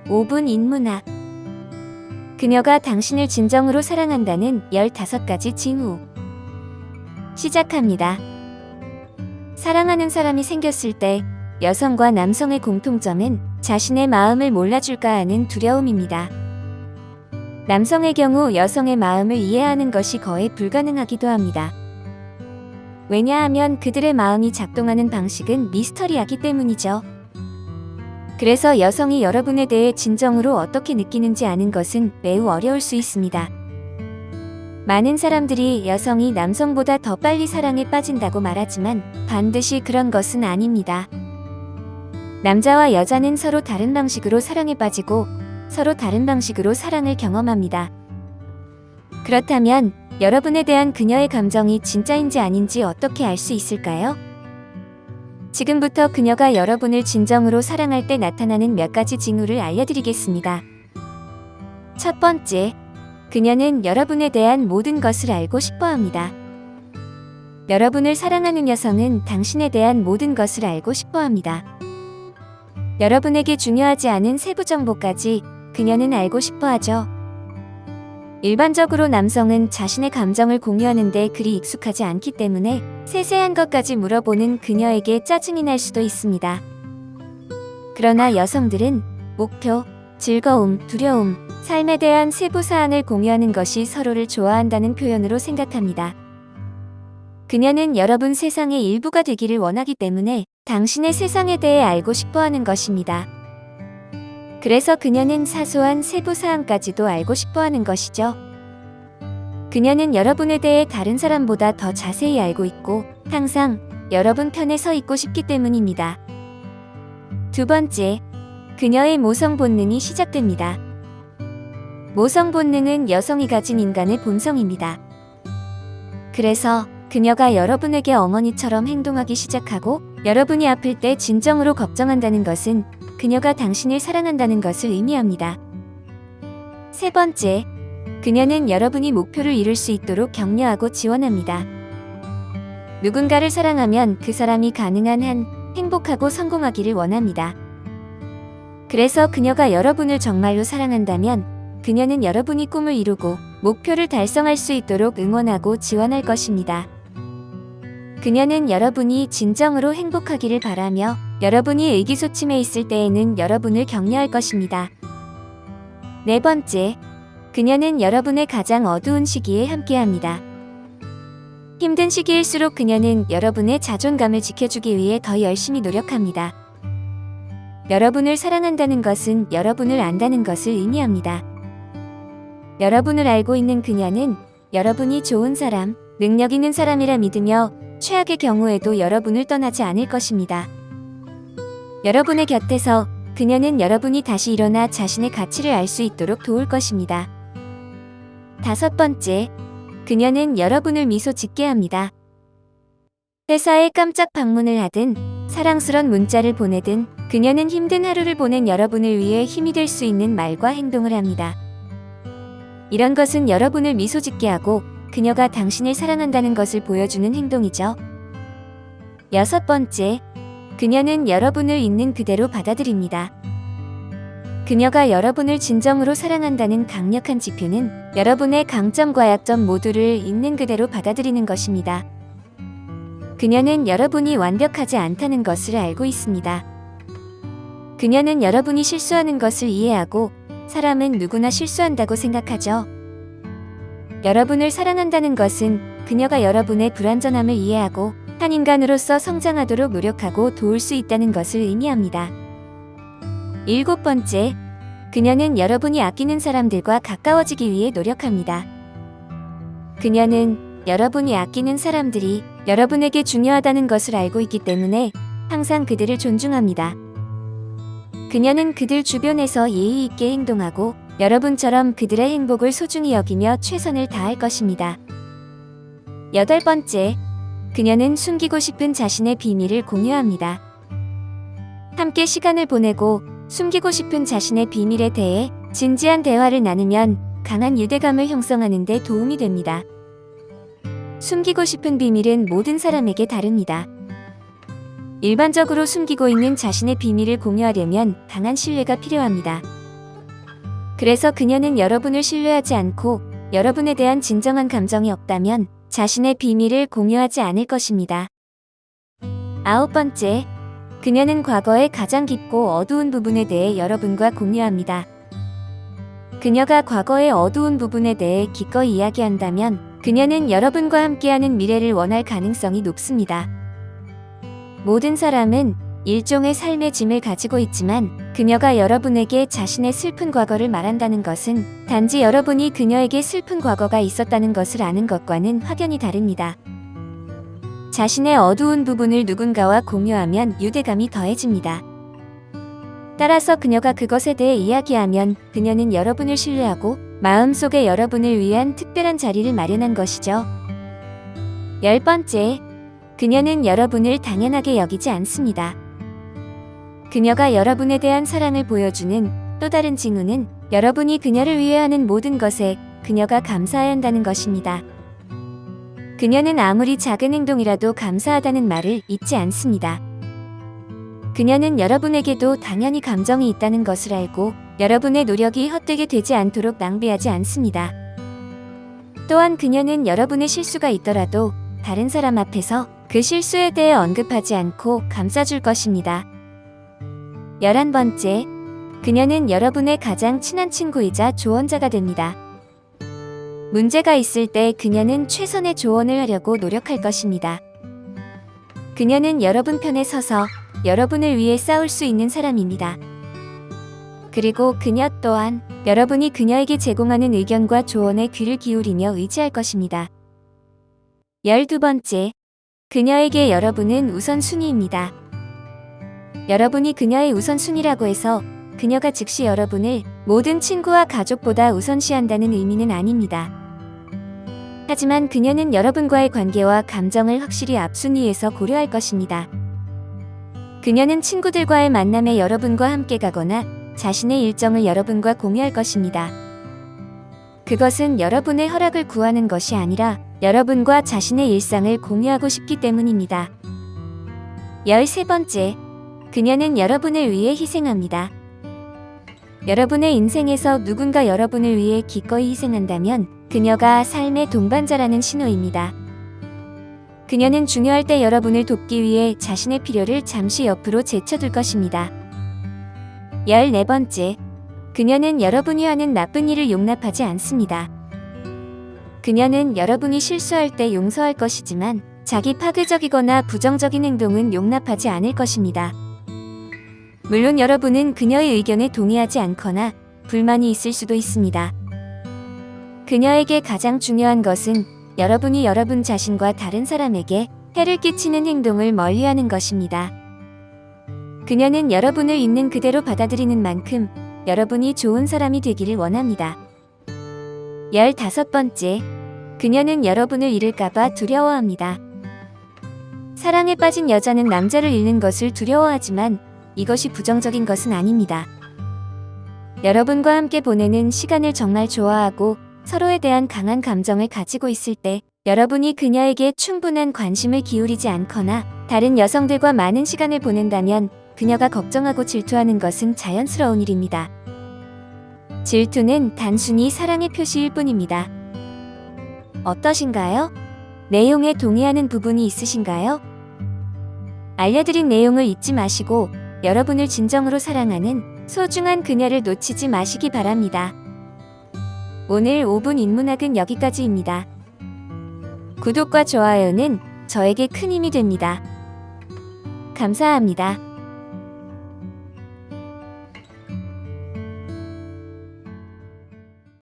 5분 인문학. 그녀가 당신을 진정으로 사랑한다는 15가지 징후. 시작합니다. 사랑하는 사람이 생겼을 때 여성과 남성의 공통점은 자신의 마음을 몰라줄까 하는 두려움입니다. 남성의 경우 여성의 마음을 이해하는 것이 거의 불가능하기도 합니다. 왜냐하면 그들의 마음이 작동하는 방식은 미스터리하기 때문이죠. 그래서 여성이 여러분에 대해 진정으로 어떻게 느끼는지 아는 것은 매우 어려울 수 있습니다. 많은 사람들이 여성이 남성보다 더 빨리 사랑에 빠진다고 말하지만 반드시 그런 것은 아닙니다. 남자와 여자는 서로 다른 방식으로 사랑에 빠지고 서로 다른 방식으로 사랑을 경험합니다. 그렇다면 여러분에 대한 그녀의 감정이 진짜인지 아닌지 어떻게 알 수 있을까요? 지금부터 그녀가 여러분을 진정으로 사랑할 때 나타나는 몇 가지 징후를 알려드리겠습니다. 첫 번째, 그녀는 여러분에 대한 모든 것을 알고 싶어 합니다. 여러분을 사랑하는 여성은 당신에 대한 모든 것을 알고 싶어 합니다. 여러분에게 중요하지 않은 세부 정보까지 그녀는 알고 싶어 하죠. 일반적으로 남성은 자신의 감정을 공유하는데 그리 익숙하지 않기 때문에 세세한 것까지 물어보는 그녀에게 짜증이 날 수도 있습니다. 그러나 여성들은 목표, 즐거움, 두려움, 삶에 대한 세부 사항을 공유하는 것이 서로를 좋아한다는 표현으로 생각합니다. 그녀는 여러분 세상의 일부가 되기를 원하기 때문에 당신의 세상에 대해 알고 싶어 하는 것입니다. 그래서 그녀는 사소한 세부 사항까지도 알고 싶어 하는 것이죠. 그녀는 여러분에 대해 다른 사람보다 더 자세히 알고 있고 항상 여러분 편에 서 있고 싶기 때문입니다. 두 번째, 그녀의 모성 본능이 시작됩니다. 모성 본능은 여성이 가진 인간의 본성입니다. 그래서 그녀가 여러분에게 어머니처럼 행동하기 시작하고 여러분이 아플 때 진정으로 걱정한다는 것은 그녀가 당신을 사랑한다는 것을 의미합니다. 세 번째, 그녀는 여러분이 목표를 이룰 수 있도록 격려하고 지원합니다. 누군가를 사랑하면 그 사람이 가능한 한 행복하고 성공하기를 원합니다. 그래서 그녀가 여러분을 정말로 사랑한다면 그녀는 여러분이 꿈을 이루고 목표를 달성할 수 있도록 응원하고 지원할 것입니다. 그녀는 여러분이 진정으로 행복하기를 바라며 여러분이 의기소침해 있을 때에는 여러분을 격려할 것입니다. 네 번째, 그녀는 여러분의 가장 어두운 시기에 함께합니다. 힘든 시기일수록 그녀는 여러분의 자존감을 지켜주기 위해 더 열심히 노력합니다. 여러분을 사랑한다는 것은 여러분을 안다는 것을 의미합니다. 여러분을 알고 있는 그녀는 여러분이 좋은 사람, 능력 있는 사람이라 믿으며 최악의 경우에도 여러분을 떠나지 않을 것입니다. 여러분의 곁에서 그녀는 여러분이 다시 일어나 자신의 가치를 알 수 있도록 도울 것입니다. 다섯 번째, 그녀는 여러분을 미소 짓게 합니다. 회사에 깜짝 방문을 하든 사랑스런 문자를 보내든 그녀는 힘든 하루를 보낸 여러분을 위해 힘이 될 수 있는 말과 행동을 합니다. 이런 것은 여러분을 미소 짓게 하고 그녀가 당신을 사랑한다는 것을 보여주는 행동이죠. 여섯 번째, 그녀는 여러분을 있는 그대로 받아들입니다. 그녀가 여러분을 진정으로 사랑한다는 강력한 지표는 여러분의 강점과 약점 모두를 있는 그대로 받아들이는 것입니다. 그녀는 여러분이 완벽하지 않다는 것을 알고 있습니다. 그녀는 여러분이 실수하는 것을 이해하고 사람은 누구나 실수한다고 생각하죠. 여러분을 사랑한다는 것은 그녀가 여러분의 불완전함을 이해하고 한 인간으로서 성장하도록 노력하고 도울 수 있다는 것을 의미합니다. 일곱 번째, 그녀는 여러분이 아끼는 사람들과 가까워지기 위해 노력합니다. 그녀는 여러분이 아끼는 사람들이 여러분에게 중요하다는 것을 알고 있기 때문에 항상 그들을 존중합니다. 그녀는 그들 주변에서 예의 있게 행동하고 여러분처럼 그들의 행복을 소중히 여기며 최선을 다할 것입니다. 여덟 번째, 그녀는 숨기고 싶은 자신의 비밀을 공유합니다. 함께 시간을 보내고 숨기고 싶은 자신의 비밀에 대해 진지한 대화를 나누면 강한 유대감을 형성하는 데 도움이 됩니다. 숨기고 싶은 비밀은 모든 사람에게 다릅니다. 일반적으로 숨기고 있는 자신의 비밀을 공유하려면 강한 신뢰가 필요합니다. 그래서 그녀는 여러분을 신뢰하지 않고 여러분에 대한 진정한 감정이 없다면 자신의 비밀을 공유하지 않을 것입니다. 9번째, 그녀는 과거의 가장 깊고 어두운 부분에 대해 여러분과 공유합니다. 그녀가 과거의 어두운 부분에 대해 기꺼이 이야기한다면 그녀는 여러분과 함께하는 미래를 원할 가능성이 높습니다. 모든 사람은 일종의 삶의 짐을 가지고 있지만 그녀가 여러분에게 자신의 슬픈 과거를 말한다는 것은 단지 여러분이 그녀에게 슬픈 과거가 있었다는 것을 아는 것과는 확연히 다릅니다. 자신의 어두운 부분을 누군가와 공유하면 유대감이 더해집니다. 따라서 그녀가 그것에 대해 이야기하면 그녀는 여러분을 신뢰하고 마음속에 여러분을 위한 특별한 자리를 마련한 것이죠. 10번째, 그녀는 여러분을 당연하게 여기지 않습니다. 그녀가 여러분에 대한 사랑을 보여주는 또 다른 징후는 여러분이 그녀를 위해 하는 모든 것에 그녀가 감사해야 한다는 것입니다. 그녀는 아무리 작은 행동이라도 감사하다는 말을 잊지 않습니다. 그녀는 여러분에게도 당연히 감정이 있다는 것을 알고 여러분의 노력이 헛되게 되지 않도록 낭비하지 않습니다. 또한 그녀는 여러분의 실수가 있더라도 다른 사람 앞에서 그 실수에 대해 언급하지 않고 감싸줄 것입니다. 11번째, 그녀는 여러분의 가장 친한 친구이자 조언자가 됩니다. 문제가 있을 때 그녀는 최선의 조언을 하려고 노력할 것입니다. 그녀는 여러분 편에 서서 여러분을 위해 싸울 수 있는 사람입니다. 그리고 그녀 또한 여러분이 그녀에게 제공하는 의견과 조언에 귀를 기울이며 의지할 것입니다. 12번째, 그녀에게 여러분은 우선순위입니다. 여러분이 그녀의 우선순위라고 해서 그녀가 즉시 여러분을 모든 친구와 가족보다 우선시한다는 의미는 아닙니다. 하지만 그녀는 여러분과의 관계와 감정을 확실히 앞순위에서 고려할 것입니다. 그녀는 친구들과의 만남에 여러분과 함께 가거나 자신의 일정을 여러분과 공유할 것입니다. 그것은 여러분의 허락을 구하는 것이 아니라 여러분과 자신의 일상을 공유하고 싶기 때문입니다. 13번째, 그녀는 여러분을 위해 희생합니다. 여러분의 인생에서 누군가 여러분을 위해 기꺼이 희생한다면 그녀가 삶의 동반자라는 신호입니다. 그녀는 중요할 때 여러분을 돕기 위해 자신의 필요를 잠시 옆으로 제쳐둘 것입니다. 14번째, 그녀는 여러분이 하는 나쁜 일을 용납하지 않습니다. 그녀는 여러분이 실수할 때 용서할 것이지만 자기 파괴적이거나 부정적인 행동은 용납하지 않을 것입니다. 물론 여러분은 그녀의 의견에 동의하지 않거나 불만이 있을 수도 있습니다. 그녀에게 가장 중요한 것은 여러분이 여러분 자신과 다른 사람에게 해를 끼치는 행동을 멀리하는 것입니다. 그녀는 여러분을 있는 그대로 받아들이는 만큼 여러분이 좋은 사람이 되기를 원합니다. 15번째, 그녀는 여러분을 잃을까봐 두려워합니다. 사랑에 빠진 여자는 남자를 잃는 것을 두려워하지만 이것이 부정적인 것은 아닙니다. 여러분과 함께 보내는 시간을 정말 좋아하고 서로에 대한 강한 감정을 가지고 있을 때 여러분이 그녀에게 충분한 관심을 기울이지 않거나 다른 여성들과 많은 시간을 보낸다면 그녀가 걱정하고 질투하는 것은 자연스러운 일입니다. 질투는 단순히 사랑의 표시일 뿐입니다. 어떠신가요? 내용에 동의하는 부분이 있으신가요? 알려드린 내용을 잊지 마시고 여러분을 진정으로 사랑하는 소중한 그녀를 놓치지 마시기 바랍니다. 오늘 5분 인문학은 여기까지입니다. 구독과 좋아요는 저에게 큰 힘이 됩니다. 감사합니다.